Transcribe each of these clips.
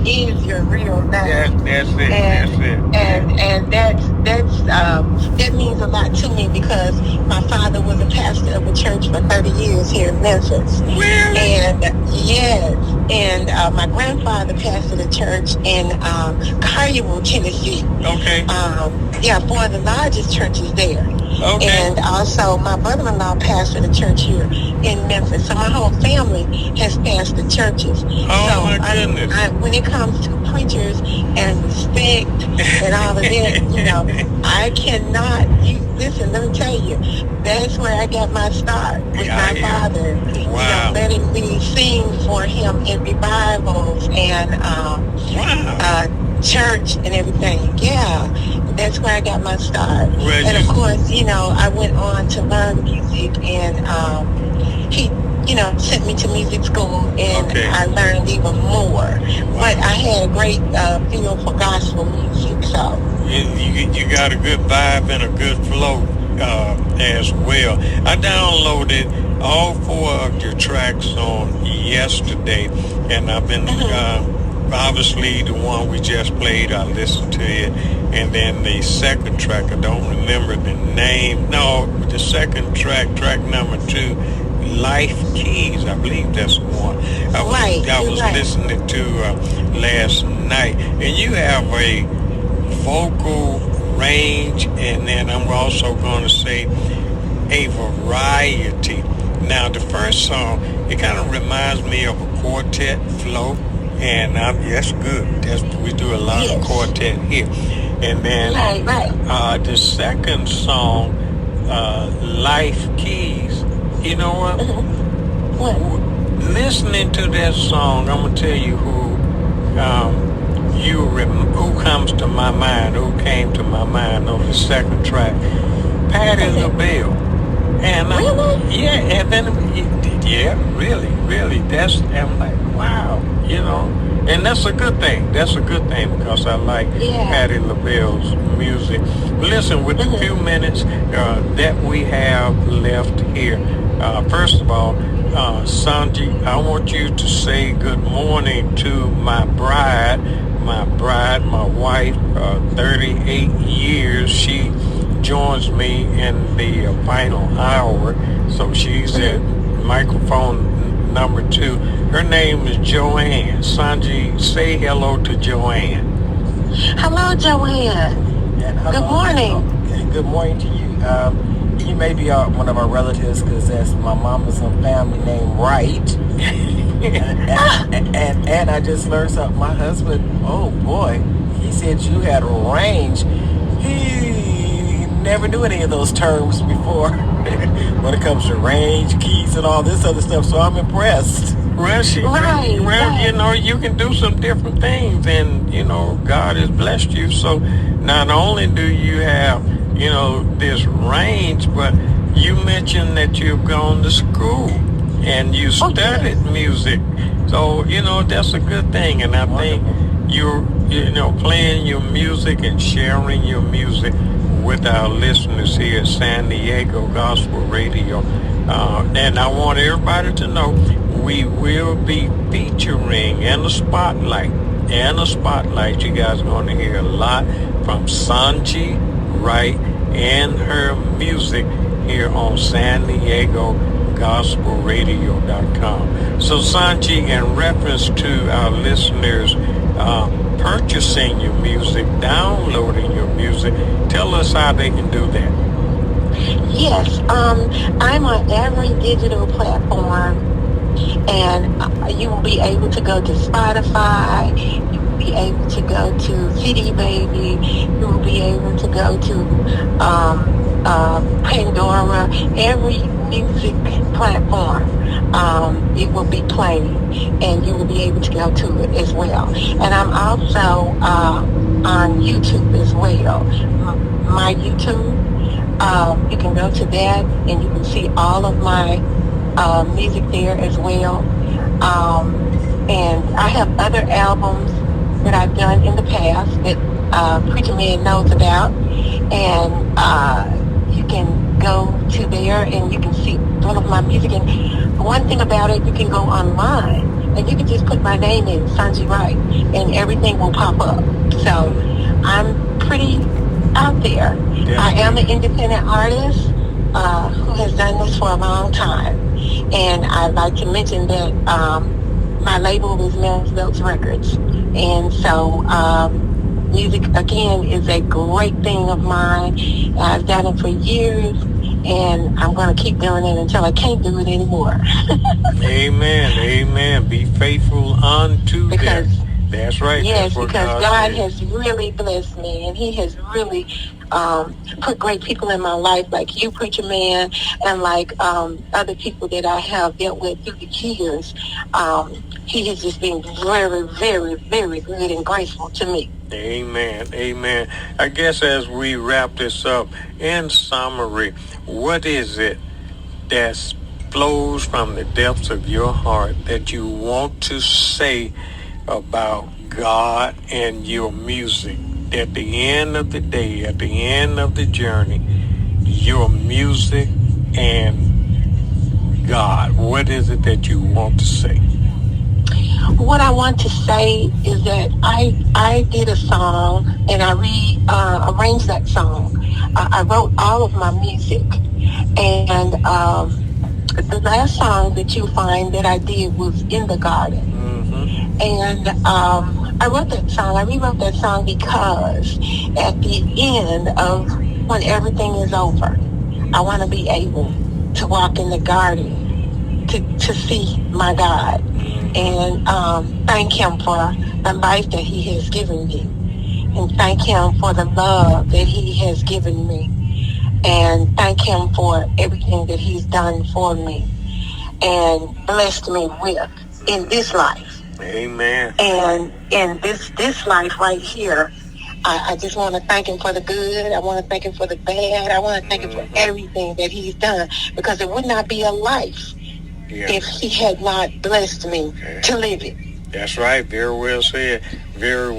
is your real name. That's it. And that means a lot to me because my father was a pastor of a church for 30 years here in Memphis. Really? And yes, and my grandfather pastored a church in Collierville, Tennessee. Okay. One of the largest churches there. Okay. And also my brother-in-law pastored a church here in Memphis. So my whole family has pastored churches. Oh, my goodness. When it comes to preachers and respect and all of that, I cannot. Listen, let me tell you, that's where I got my start with my father. Wow. Letting me sing for him in revivals and church and everything. Yeah, that's where I got my start. And of course, I went on to learn music, and he sent me to music school, and I learned even more. But I had a great feel for gospel music, so. You got a good vibe and a good flow as well. I downloaded all 4 of your tracks on yesterday, and I've been obviously the one we just played, I listened to it, and then the second track, I don't remember the name. No, the second track number 2, Life Keys, I believe that's the one I was listening to last night. And you have a vocal range, and then I'm also going to say a variety. Now, the first song, it kind of reminds me of a quartet flow, and that's good. We do a lot of quartet here. And then the second song, Life Keys, you know what? Listening to that song, I'm going to tell you who comes to my mind, who came to my mind on the second track. Patti LaBelle. And really. I'm like, wow, and that's a good thing. That's a good thing because I like Patti LaBelle's music. Listen, with the few minutes that we have left here, first of all, Sonji, I want you to say good morning to my bride, my wife, 38 years. She joins me in the final hour, so she's at microphone number 2. Her name is Joanne. Sonji, say hello to Joanne. Hello, Joanne. Good morning. Okay, good morning to you. You may be one of our relatives because that's my mama's family name Wright. and I just learned something. My husband, oh boy, he said you had a range. He never knew any of those terms before when it comes to range, keys, and all this other stuff. So I'm impressed. You can do some different things, and God has blessed you. So not only do you have this range, but you mentioned that you've gone to school and you studied music. So, that's a good thing. And I think you're, playing your music and sharing your music with our listeners here at San Diego Gospel Radio. And I want everybody to know we will be featuring in the spotlight. You guys are going to hear a lot from Sonji Wright and her music here on San Diego GospelRadio.com. So Sonji, in reference to our listeners purchasing your music, downloading your music, tell us how they can do that. Yes, I'm on every digital platform, and you will be able to go to Spotify, you will be able to go to CD Baby, you will be able to go to Pandora, every music platform. It will be playing, and you will be able to go to it as well. And I'm also on YouTube as well. My YouTube, you can go to that, and you can see all of my music there as well. And I have other albums that I've done in the past that Preacherman knows about, and you can go to there and you can see all of my music. And one thing about it, you can go online and you can just put my name in, Sonji Wright, and everything will pop up. So I'm pretty out there. I am an independent artist who has done this for a long time. And I'd like to mention that my label is Belts Records. And so music, again, is a great thing of mine. I've done it for years, and I'm going to keep doing it until I can't do it anymore. Amen. Amen. Be faithful unto because, death. That's right. Yes, that's because God has really blessed me, and He has really put great people in my life, like you, Preacher Man, and like other people that I have dealt with through the years. He has just been very, very, very good and graceful to me. Amen. Amen. I guess as we wrap this up, in summary, what is it that flows from the depths of your heart that you want to say about God and your music? At the end of the day, at the end of the journey, your music and God, what is it that you want to say? What I want to say is that I did a song, and I arranged that song. I wrote all of my music, and the last song that you find that I did was In the Garden. Mm-hmm. And I wrote that song. I rewrote that song because at the end of when everything is over, I want to be able to walk in the garden to see my God and thank Him for the life that He has given me, and thank Him for the love that He has given me, and thank Him for everything that He's done for me and blessed me with in this life. Amen. And in this life right here, I just want to thank Him for the good. I want to thank Him for the bad. I want to thank Him for everything that He's done, because it would not be a life if He had not blessed me to live it. That's right. Very well said. Very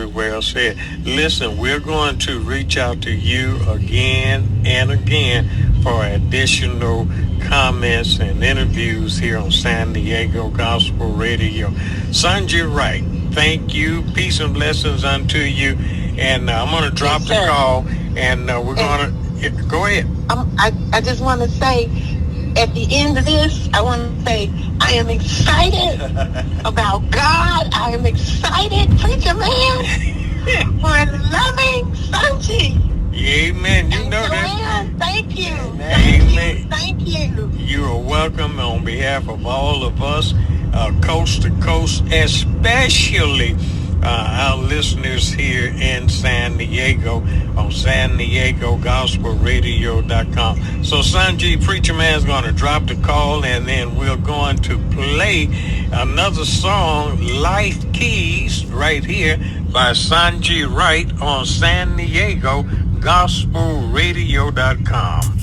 well said. Listen, we're going to reach out to you again and again for additional comments and interviews here on San Diego Gospel Radio. Sonji Wright, thank you. Peace and blessings unto you. And I'm going to drop the call, and we're going to go ahead. I just want to say, at the end of this, I want to say I am excited about God. I am excited, Preacher Man, for loving Sonji. Amen. You know that. Thank you. Amen. Thank you. You are welcome on behalf of all of us, coast to coast, especially our listeners here in San Diego on San Diego Gospel Radio.com. So Sonji, Preacher Man's going to drop the call, and then we're going to play another song, Life Keys, right here by Sonji Wright on San Diego Gospel Radio.com.